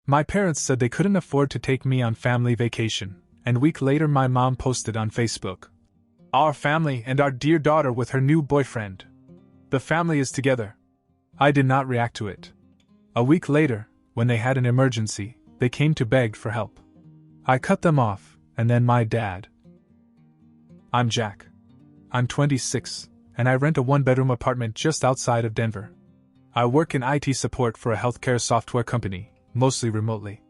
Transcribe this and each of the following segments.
My parents said they couldn't afford to take me on family vacation, and a week later my mom posted on Facebook, "Our family and our dear daughter with her new boyfriend. The family is together." I did not react to it. A week later, when they had an emergency, they came to beg for help. I cut them off, and then my dad. I'm Jack. I'm 26, and I rent a one-bedroom apartment just outside of Denver. I work in IT support for a healthcare software company, mostly remotely.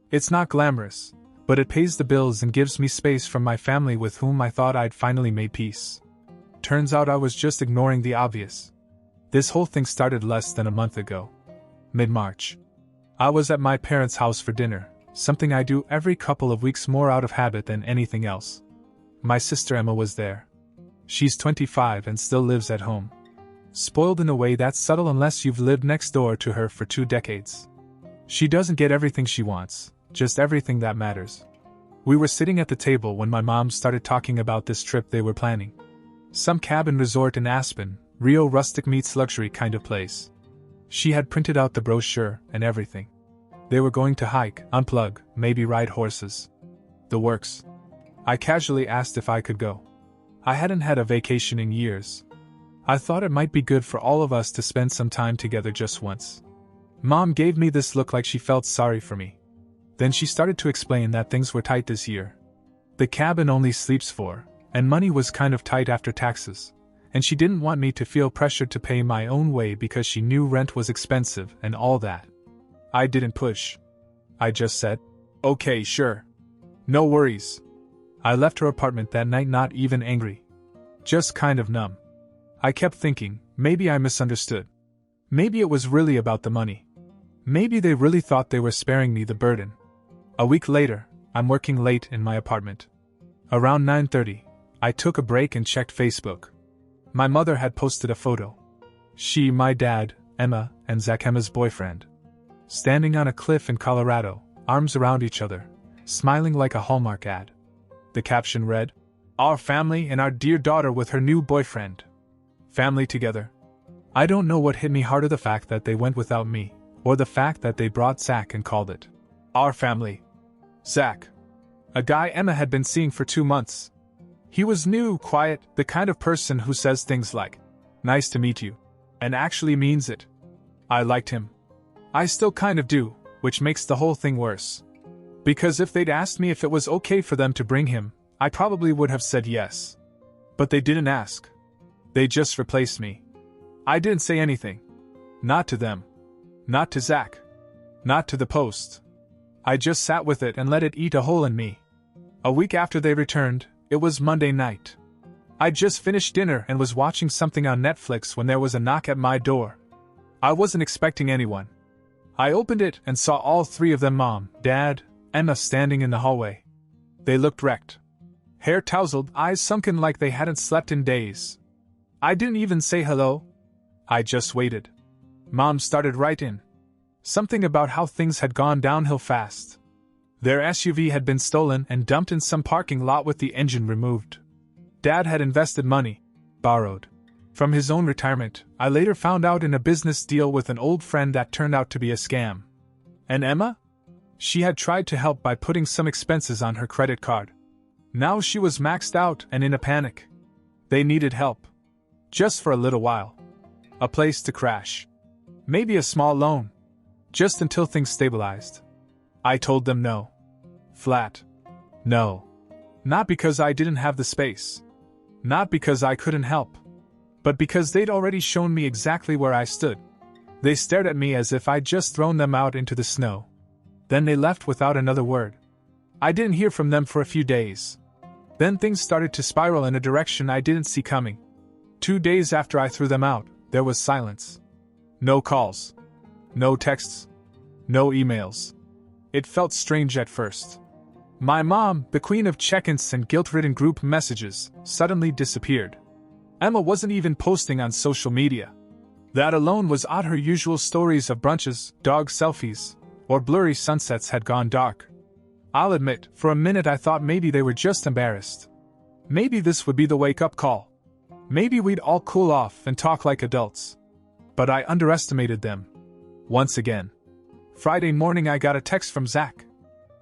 It's not glamorous, but it pays the bills and gives me space from my family with whom I thought I'd finally made peace. Turns out I was just ignoring the obvious. This whole thing started less than a month ago. Mid-March. I was at my parents' house for dinner, something I do every couple of weeks more out of habit than anything else. My sister Emma was there. She's 25 and still lives at home. Spoiled in a way that's subtle unless you've lived next door to her for 2 decades. She doesn't get everything she wants, just everything that matters. We were sitting at the table when my mom started talking about this trip they were planning. Some cabin resort in Aspen, real rustic meets luxury kind of place. She had printed out the brochure and everything. They were going to hike, unplug, maybe ride horses. The works. I casually asked if I could go. I hadn't had a vacation in years. I thought it might be good for all of us to spend some time together just once. Mom gave me this look like she felt sorry for me. Then she started to explain that things were tight this year. The cabin only sleeps 4, and money was kind of tight after taxes, and she didn't want me to feel pressured to pay my own way because she knew rent was expensive and all that. I didn't push. I just said, "Okay, sure. No worries." I left her apartment that night not even angry. Just kind of numb. I kept thinking, maybe I misunderstood. Maybe it was really about the money. Maybe they really thought they were sparing me the burden. A week later, I'm working late in my apartment. Around 9:30, I took a break and checked Facebook. My mother had posted a photo. She, my dad, Emma, and Zach, Emma's boyfriend. Standing on a cliff in Colorado, arms around each other, smiling like a Hallmark ad. The caption read, "Our family and our dear daughter with her new boyfriend. Family together." I don't know what hit me harder, the fact that they went without me, or the fact that they brought Zach and called it our family. Zach. A guy Emma had been seeing for 2 months. He was new, quiet, the kind of person who says things like, "Nice to meet you," and actually means it. I liked him. I still kind of do, which makes the whole thing worse. Because if they'd asked me if it was okay for them to bring him, I probably would have said yes. But they didn't ask. They just replaced me. I didn't say anything. Not to them. Not to Zach. Not to the post. I just sat with it and let it eat a hole in me. A week after they returned, it was Monday night. I'd just finished dinner and was watching something on Netflix when there was a knock at my door. I wasn't expecting anyone. I opened it and saw all 3 of them, Mom, Dad, Emma, standing in the hallway. They looked wrecked. Hair tousled, eyes sunken like they hadn't slept in days. I didn't even say hello. I just waited. Mom started right in. Something about how things had gone downhill fast. Their SUV had been stolen and dumped in some parking lot with the engine removed. Dad had invested money, borrowed, from his own retirement, I later found out, in a business deal with an old friend that turned out to be a scam. And Emma? She had tried to help by putting some expenses on her credit card. Now she was maxed out and in a panic. They needed help. Just for a little while. A place to crash. Maybe a small loan. Just until things stabilized. I told them no. Flat. No. Not because I didn't have the space. Not because I couldn't help. But because they'd already shown me exactly where I stood. They stared at me as if I'd just thrown them out into the snow. Then they left without another word. I didn't hear from them for a few days. Then things started to spiral in a direction I didn't see coming. 2 days after I threw them out, there was silence. No calls. No texts. No emails. It felt strange at first. My mom, the queen of check-ins and guilt-ridden group messages, suddenly disappeared. Emma wasn't even posting on social media. That alone was odd. Her usual stories of brunches, dog selfies, or blurry sunsets had gone dark. I'll admit, for a minute I thought maybe they were just embarrassed. Maybe this would be the wake-up call. Maybe we'd all cool off and talk like adults. But I underestimated them. Once again. Friday morning I got a text from Zach.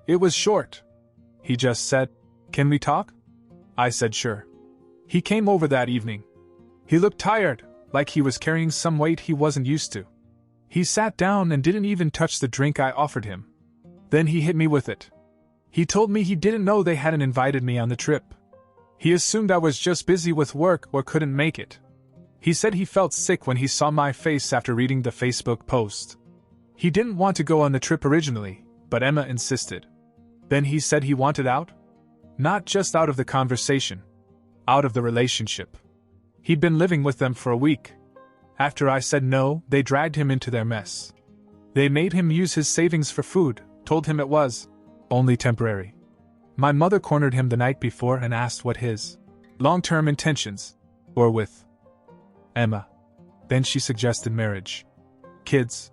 It was short. He just said, "Can we talk?" I said sure. He came over that evening. He looked tired, like he was carrying some weight he wasn't used to. He sat down and didn't even touch the drink I offered him. Then he hit me with it. He told me he didn't know they hadn't invited me on the trip. He assumed I was just busy with work or couldn't make it. He said he felt sick when he saw my face after reading the Facebook post. He didn't want to go on the trip originally, but Emma insisted. Then he said he wanted out? Not just out of the conversation. Out of the relationship. He'd been living with them for a week. After I said no, they dragged him into their mess. They made him use his savings for food, told him it was only temporary. My mother cornered him the night before and asked what his long-term intentions were with Emma. Then she suggested marriage. Kids.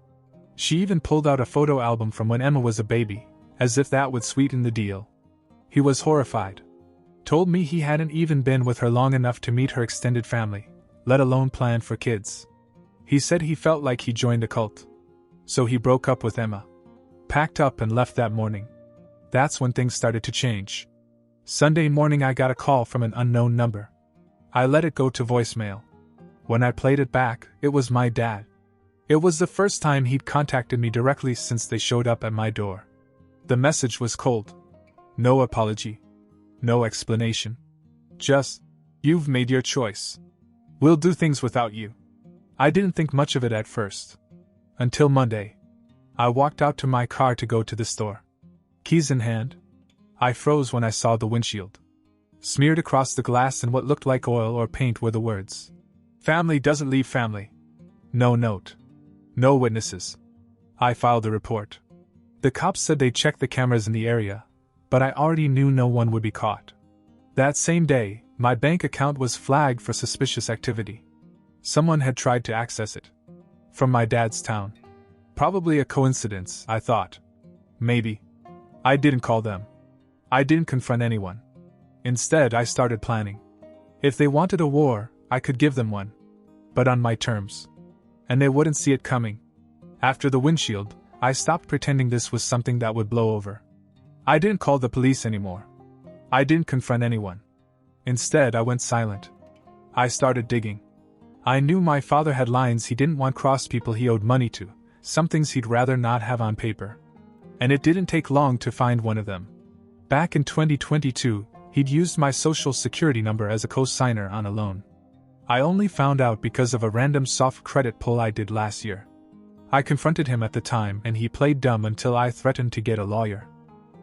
She even pulled out a photo album from when Emma was a baby, as if that would sweeten the deal. He was horrified. Told me he hadn't even been with her long enough to meet her extended family, let alone plan for kids. He said he felt like he joined a cult. So he broke up with Emma. Packed up and left that morning. That's when things started to change. Sunday morning I got a call from an unknown number. I let it go to voicemail. When I played it back, it was my dad. It was the first time he'd contacted me directly since they showed up at my door. The message was cold. No apology. No explanation. Just, "You've made your choice. We'll do things without you." I didn't think much of it at first. Until Monday. I walked out to my car to go to the store. Keys in hand. I froze when I saw the windshield. Smeared across the glass in what looked like oil or paint were the words, "Family doesn't leave family." No note. No witnesses. I filed a report. The cops said they'd check the cameras in the area, but I already knew no one would be caught. That same day, my bank account was flagged for suspicious activity. Someone had tried to access it. From my dad's town. Probably a coincidence, I thought. Maybe. I didn't call them. I didn't confront anyone. Instead, I started planning. If they wanted a war, I could give them one. But on my terms. And they wouldn't see it coming. After the windshield, I stopped pretending this was something that would blow over. I didn't call the police anymore. I didn't confront anyone. Instead, I went silent. I started digging. I knew my father had lines he didn't want crossed people he owed money to, some things he'd rather not have on paper. And it didn't take long to find one of them. Back in 2022, he'd used my social security number as a co-signer on a loan. I only found out because of a random soft credit pull I did last year. I confronted him at the time and he played dumb until I threatened to get a lawyer.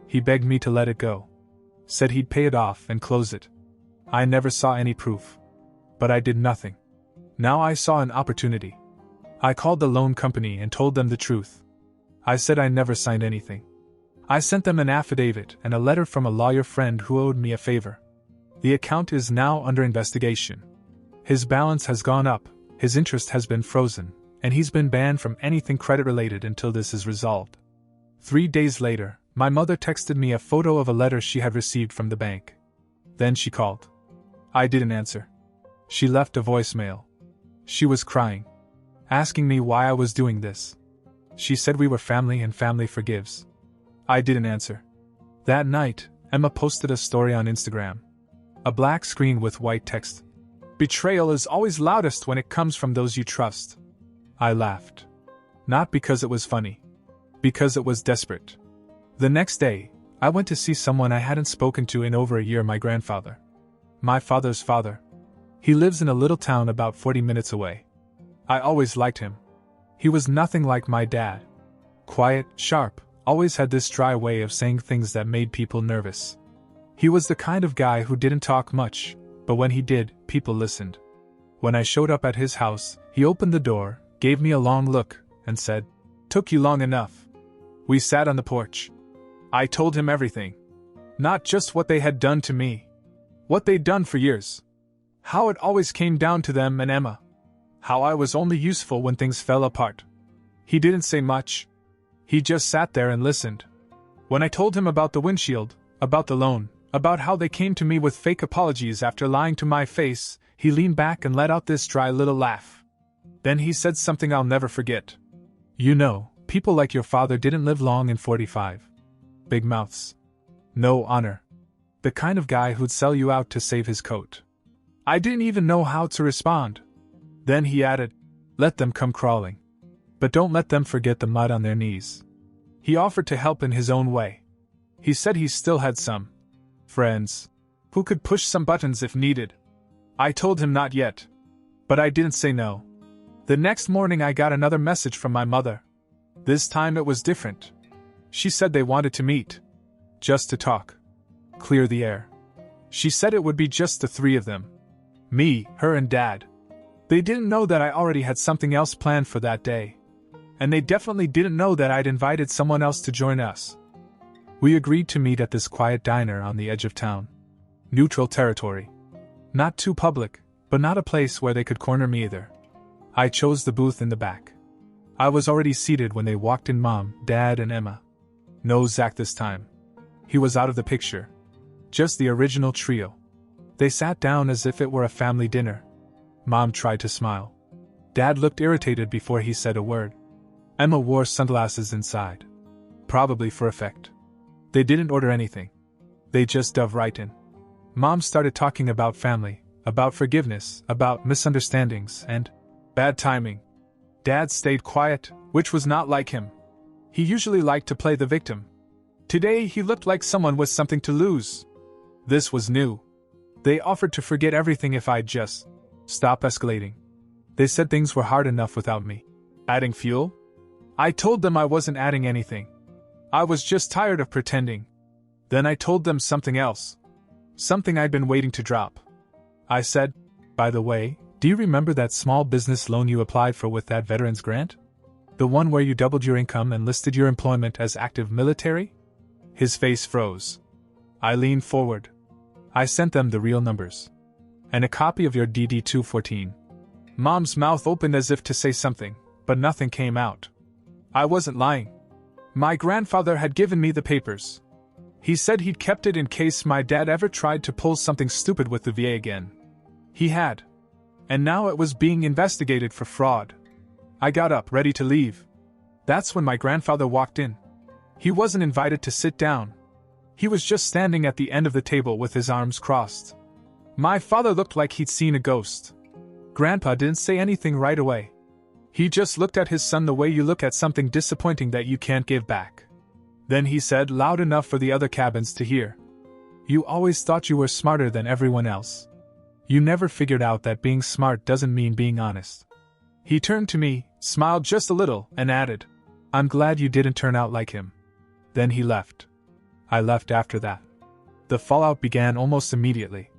He begged me to let it go. Said he'd pay it off and close it. I never saw any proof. But I did nothing. Now I saw an opportunity. I called the loan company and told them the truth. I said I never signed anything. I sent them an affidavit and a letter from a lawyer friend who owed me a favor. The account is now under investigation. His balance has gone up, his interest has been frozen, and he's been banned from anything credit-related until this is resolved. 3 days later, my mother texted me a photo of a letter she had received from the bank. Then she called. I didn't answer. She left a voicemail. She was crying. Asking me why I was doing this. She said we were family and family forgives. I didn't answer. That night, Emma posted a story on Instagram. A black screen with white text. "Betrayal is always loudest when it comes from those you trust." I laughed. Not because it was funny. Because it was desperate. The next day, I went to see someone I hadn't spoken to in over a year, my grandfather. My father's father. He lives in a little town about 40 minutes away. I always liked him. He was nothing like my dad. Quiet, sharp, always had this dry way of saying things that made people nervous. He was the kind of guy who didn't talk much, but when he did, people listened. When I showed up at his house, he opened the door, gave me a long look, and said, "Took you long enough." We sat on the porch. I told him everything. Not just what they had done to me. What they'd done for years. How it always came down to them and Emma. How I was only useful when things fell apart. He didn't say much. He just sat there and listened. When I told him about the windshield, about the loan, about how they came to me with fake apologies after lying to my face, he leaned back and let out this dry little laugh. Then he said something I'll never forget. "You know, People like your father didn't live long in 45. Big mouths. No honor. The kind of guy who'd sell you out to save his coat. I didn't even know how to respond. Then he added, let them come crawling. But don't let them forget the mud on their knees. He offered to help in his own way. He said he still had some friends who could push some buttons if needed. I told him not yet. But I didn't say no. The next morning I got another message from my mother. This time it was different. She said they wanted to meet. Just to talk. Clear the air. She said it would be just the three of them. Me, her and Dad. They didn't know that I already had something else planned for that day. And they definitely didn't know that I'd invited someone else to join us. We agreed to meet at this quiet diner on the edge of town. Neutral territory. Not too public, but not a place where they could corner me either. I chose the booth in the back. I was already seated when they walked in. Mom, Dad, and Emma. No Zach this time. He was out of the picture. Just the original trio. They sat down as if it were a family dinner. Mom tried to smile. Dad looked irritated before he said a word. Emma wore sunglasses inside. Probably for effect. They didn't order anything. They just dove right in. Mom started talking about family, about forgiveness, about misunderstandings, and bad timing. Dad stayed quiet, which was not like him. He usually liked to play the victim. Today he looked like someone with something to lose. This was new. They offered to forget everything if I'd just stop escalating. They said things were hard enough without me. Adding fuel? I told them I wasn't adding anything. I was just tired of pretending. Then I told them something else. Something I'd been waiting to drop. I said, by the way, do you remember that small business loan you applied for with that veterans grant? The one where you doubled your income and listed your employment as active military? His face froze. I leaned forward. I sent them the real numbers. And a copy of your DD-214. Mom's mouth opened as if to say something, but nothing came out. I wasn't lying. My grandfather had given me the papers. He said he'd kept it in case my dad ever tried to pull something stupid with the VA again. He had. And now it was being investigated for fraud. I got up, ready to leave. That's when my grandfather walked in. He wasn't invited to sit down. He was just standing at the end of the table with his arms crossed. My father looked like he'd seen a ghost. Grandpa didn't say anything right away. He just looked at his son the way you look at something disappointing that you can't give back. Then he said, loud enough for the other cabins to hear. You always thought you were smarter than everyone else. You never figured out that being smart doesn't mean being honest. He turned to me, smiled just a little, and added, I'm glad you didn't turn out like him. Then he left. I left after that. The fallout began almost immediately.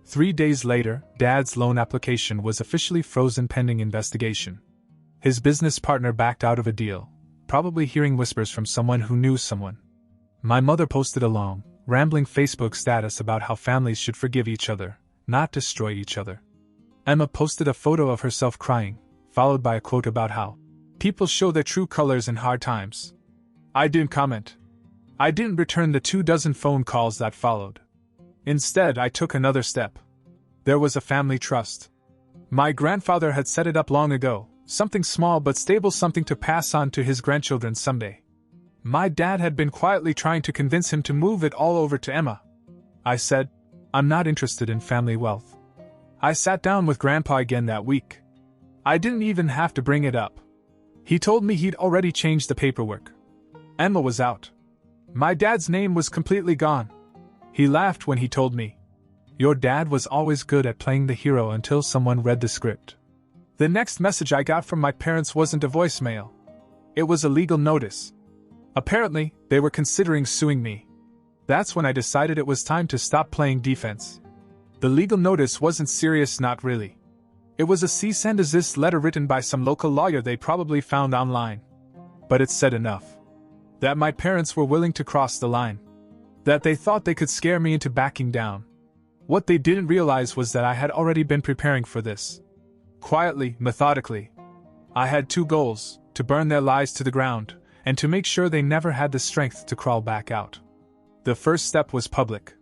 3 days later, Dad's loan application was officially frozen pending investigation. His business partner backed out of a deal, probably hearing whispers from someone who knew someone. My mother posted a long, rambling Facebook status about how families should forgive each other, not destroy each other. Emma posted a photo of herself crying, followed by a quote about how people show their true colors in hard times. I didn't comment. I didn't return the 24 phone calls that followed. Instead, I took another step. There was a family trust. My grandfather had set it up long ago, something small but stable, something to pass on to his grandchildren someday. My dad had been quietly trying to convince him to move it all over to Emma. I said, I'm not interested in family wealth. I sat down with Grandpa again that week. I didn't even have to bring it up. He told me he'd already changed the paperwork. Emma was out. My dad's name was completely gone. He laughed when he told me, your dad was always good at playing the hero until someone read the script. The next message I got from my parents wasn't a voicemail. It was a legal notice. Apparently, they were considering suing me. That's when I decided it was time to stop playing defense. The legal notice wasn't serious, not really. It was a cease and desist letter written by some local lawyer they probably found online. But it said enough. That my parents were willing to cross the line. That they thought they could scare me into backing down. What they didn't realize was that I had already been preparing for this. Quietly, methodically. I had 2 goals, to burn their lies to the ground, and to make sure they never had the strength to crawl back out. The first step was public.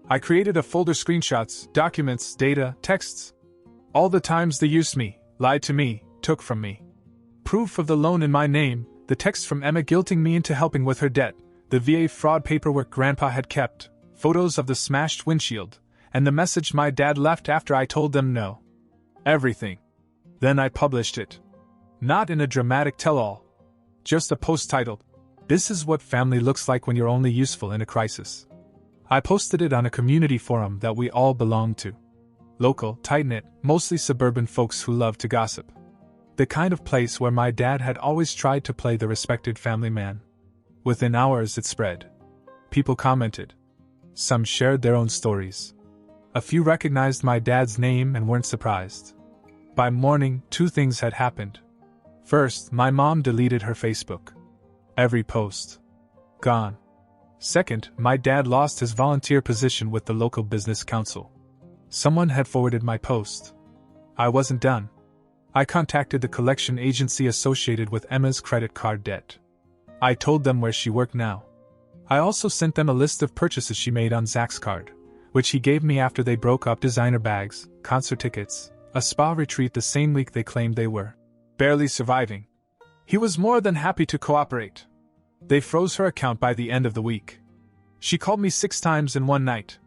I created a folder, screenshots, documents, data, texts. All the times they used me, lied to me, took from me. Proof of the loan in my name, the text from Emma guilting me into helping with her debt, the VA fraud paperwork Grandpa had kept, photos of the smashed windshield, and the message my dad left after I told them no. Everything. Then I published it. Not in a dramatic tell-all. Just a post titled, "This is what family looks like when you're only useful in a crisis." I posted it on a community forum that we all belonged to. Local, tight-knit, mostly suburban folks who love to gossip. The kind of place where my dad had always tried to play the respected family man. Within hours it spread. People commented. Some shared their own stories. A few recognized my dad's name and weren't surprised. By morning, 2 things had happened. First, my mom deleted her Facebook. Every post. Gone. Second, my dad lost his volunteer position with the local business council. Someone had forwarded my post. I wasn't done. I contacted the collection agency associated with Emma's credit card debt. I told them where she worked now. I also sent them a list of purchases she made on Zach's card, which he gave me after they broke up designer bags, concert tickets, a spa retreat the same week they claimed they were barely surviving. He was more than happy to cooperate. They froze her account by the end of the week. She called me 6 times in one night.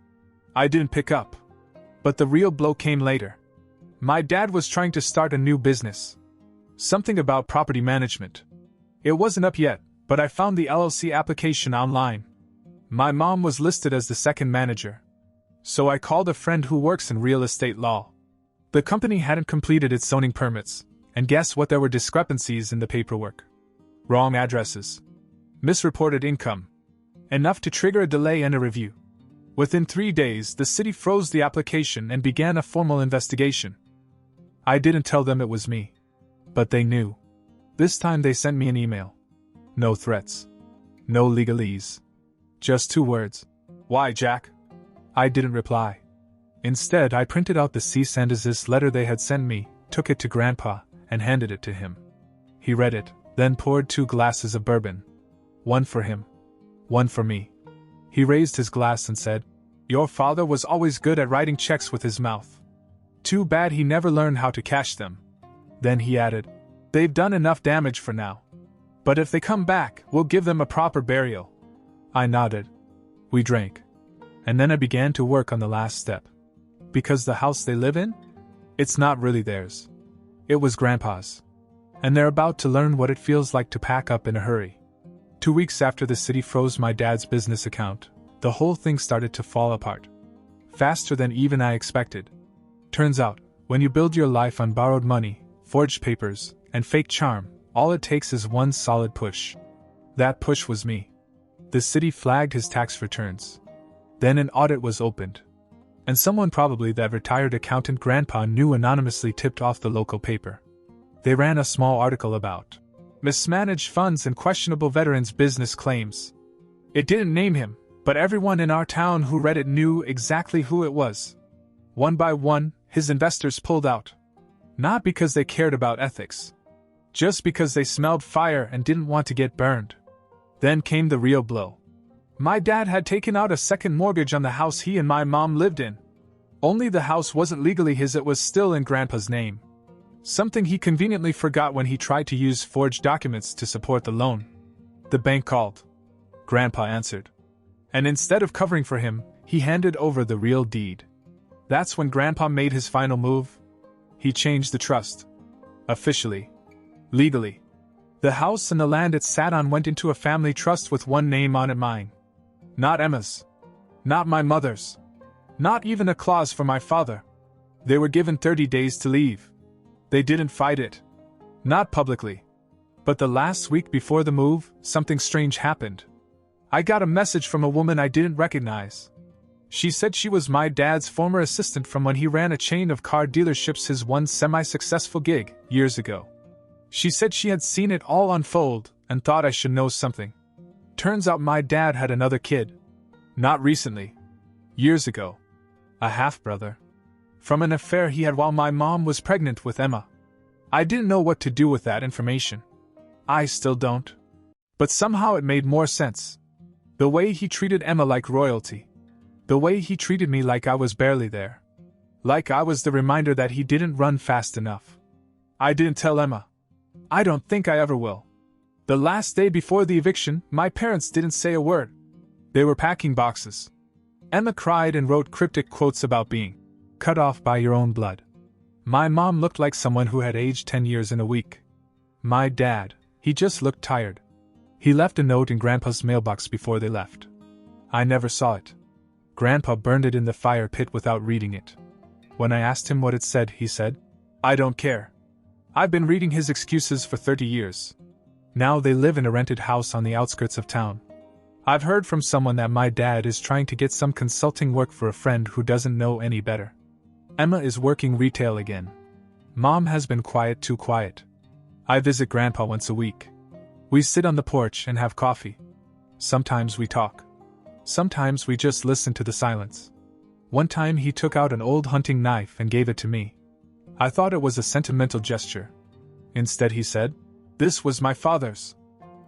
I didn't pick up. But the real blow came later. My dad was trying to start a new business. Something about property management. It wasn't up yet, but I found the LLC application online. My mom was listed as the second manager. So I called a friend who works in real estate law. The company hadn't completed its zoning permits, and guess what? There were discrepancies in the paperwork. Wrong addresses. Misreported income. Enough to trigger a delay and a review. Within 3 days, the city froze the application and began a formal investigation. I didn't tell them it was me. But they knew. This time they sent me an email. No threats. No legalese. Just 2 words. Why, Jack? I didn't reply. Instead, I printed out the cease and desist letter they had sent me, took it to Grandpa, and handed it to him. He read it, then poured 2 glasses of bourbon. One for him. One for me. He raised his glass and said, "Your father was always good at writing checks with his mouth. Too bad he never learned how to cash them." Then he added, "They've done enough damage for now. But if they come back, we'll give them a proper burial." I nodded. We drank. And then I began to work on the last step. Because the house they live in? It's not really theirs. It was Grandpa's. And they're about to learn what it feels like to pack up in a hurry. 2 weeks after the city froze my dad's business account, the whole thing started to fall apart. Faster than even I expected. Turns out, when you build your life on borrowed money, forged papers, and fake charm, all it takes is one solid push. That push was me. The city flagged his tax returns. Then an audit was opened. And someone, probably that retired accountant Grandpa knew, anonymously tipped off the local paper. They ran a small article about mismanaged funds and questionable veterans' business claims. It didn't name him, but everyone in our town who read it knew exactly who it was. One by one, his investors pulled out. Not because they cared about ethics. Just because they smelled fire and didn't want to get burned. Then came the real blow. My dad had taken out a second mortgage on the house he and my mom lived in. Only the house wasn't legally his, it was still in Grandpa's name. Something he conveniently forgot when he tried to use forged documents to support the loan. The bank called. Grandpa answered. And instead of covering for him, he handed over the real deed. That's when Grandpa made his final move. He changed the trust. Officially. Legally. The house and the land it sat on went into a family trust with one name on it, mine. Not Emma's. Not my mother's. Not even a clause for my father. They were given 30 days to leave. They didn't fight it. Not publicly. But the last week before the move, something strange happened. I got a message from a woman I didn't recognize. She said she was my dad's former assistant from when he ran a chain of car dealerships, his one semi-successful gig, years ago. She said she had seen it all unfold and thought I should know something. Turns out my dad had another kid. Not recently. Years ago. A half-brother. From an affair he had while my mom was pregnant with Emma. I didn't know what to do with that information. I still don't. But somehow it made more sense. The way he treated Emma like royalty. The way he treated me like I was barely there. Like I was the reminder that he didn't run fast enough. I didn't tell Emma. I don't think I ever will. The last day before the eviction, my parents didn't say a word. They were packing boxes. Emma cried and wrote cryptic quotes about being cut off by your own blood. My mom looked like someone who had aged 10 years in a week. My dad, he just looked tired. He left a note in Grandpa's mailbox before they left. I never saw it. Grandpa burned it in the fire pit without reading it. When I asked him what it said, he said, "I don't care." I've been reading his excuses for 30 years. Now they live in a rented house on the outskirts of town. I've heard from someone that my dad is trying to get some consulting work for a friend who doesn't know any better. Emma is working retail again. Mom has been quiet, too quiet. I visit Grandpa once a week. We sit on the porch and have coffee. Sometimes we talk. Sometimes we just listen to the silence. One time he took out an old hunting knife and gave it to me. I thought it was a sentimental gesture. Instead he said, "This was my father's.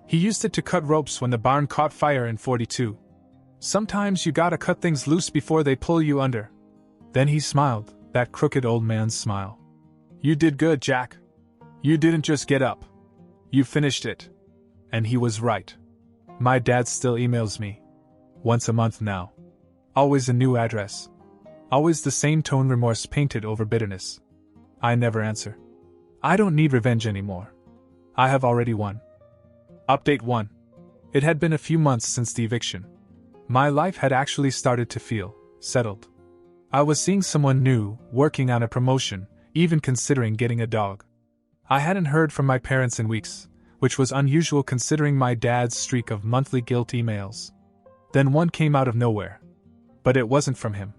He used it to cut ropes when the barn caught fire in '42. Sometimes you gotta cut things loose before they pull you under." Then he smiled, that crooked old man's smile. "You did good, Jack. You didn't just get up. You finished it." And he was right. My dad still emails me. Once a month now. Always a new address. Always the same tone, remorse painted over bitterness. I never answer. I don't need revenge anymore. I have already won. Update 1. It had been a few months since the eviction. My life had actually started to feel settled. I was seeing someone new, working on a promotion, even considering getting a dog. I hadn't heard from my parents in weeks, which was unusual considering my dad's streak of monthly guilt emails. Then one came out of nowhere. But it wasn't from him.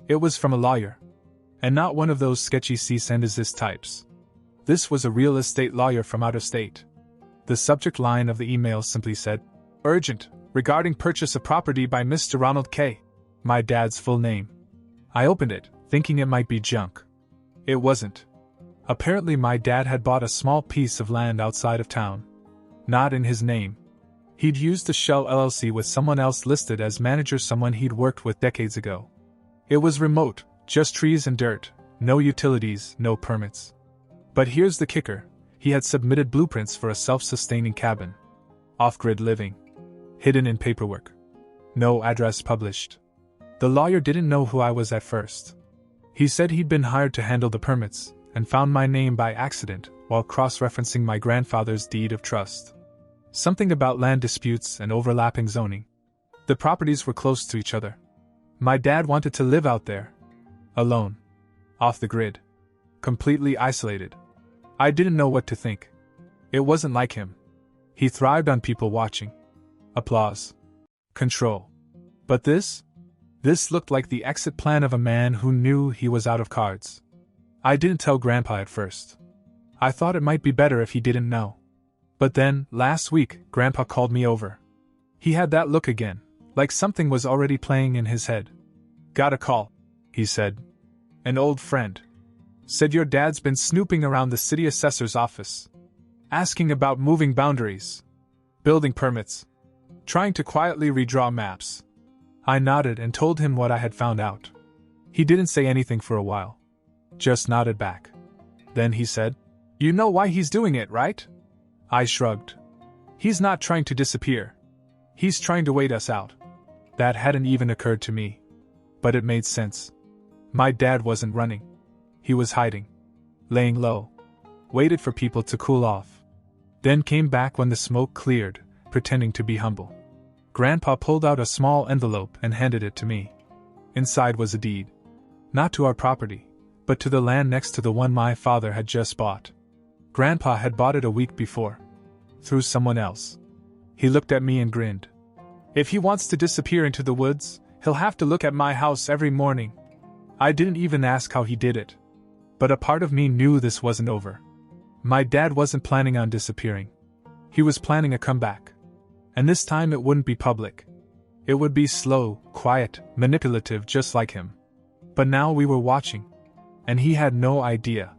It was from a lawyer. And not one of those sketchy cease and desist types. This was a real estate lawyer from out of state. The subject line of the email simply said, "Urgent, regarding purchase of property by Mr. Ronald K." My dad's full name. I opened it, thinking it might be junk. It wasn't. Apparently my dad had bought a small piece of land outside of town. Not in his name. He'd used a shell LLC with someone else listed as manager, someone he'd worked with decades ago. It was remote, just trees and dirt, no utilities, no permits. But here's the kicker, he had submitted blueprints for a self-sustaining cabin. Off-grid living. Hidden in paperwork. No address published. The lawyer didn't know who I was at first. He said he'd been hired to handle the permits, and found my name by accident while cross-referencing my grandfather's deed of trust. Something about land disputes and overlapping zoning. The properties were close to each other. My dad wanted to live out there. Alone. Off the grid. Completely isolated. I didn't know what to think. It wasn't like him. He thrived on people watching. Applause. Control. But this looked like the exit plan of a man who knew he was out of cards. I didn't tell Grandpa at first. I thought it might be better if he didn't know. But then, last week, Grandpa called me over. He had that look again, like something was already playing in his head. "Got a call," he said. "An old friend. Said your dad's been snooping around the city assessor's office. Asking about moving boundaries. Building permits. Trying to quietly redraw maps." I nodded and told him what I had found out. He didn't say anything for a while. Just nodded back. Then he said, "You know why he's doing it, right?" I shrugged. "He's not trying to disappear. He's trying to wait us out." That hadn't even occurred to me. But it made sense. My dad wasn't running. He was hiding. Laying low. Waited for people to cool off. Then came back when the smoke cleared, pretending to be humble. Grandpa pulled out a small envelope and handed it to me. Inside was a deed. Not to our property, but to the land next to the one my father had just bought. Grandpa had bought it a week before. Through someone else. He looked at me and grinned. "If he wants to disappear into the woods, he'll have to look at my house every morning." I didn't even ask how he did it. But a part of me knew this wasn't over. My dad wasn't planning on disappearing. He was planning a comeback. And this time it wouldn't be public. It would be slow, quiet, manipulative, just like him. But now we were watching. And he had no idea.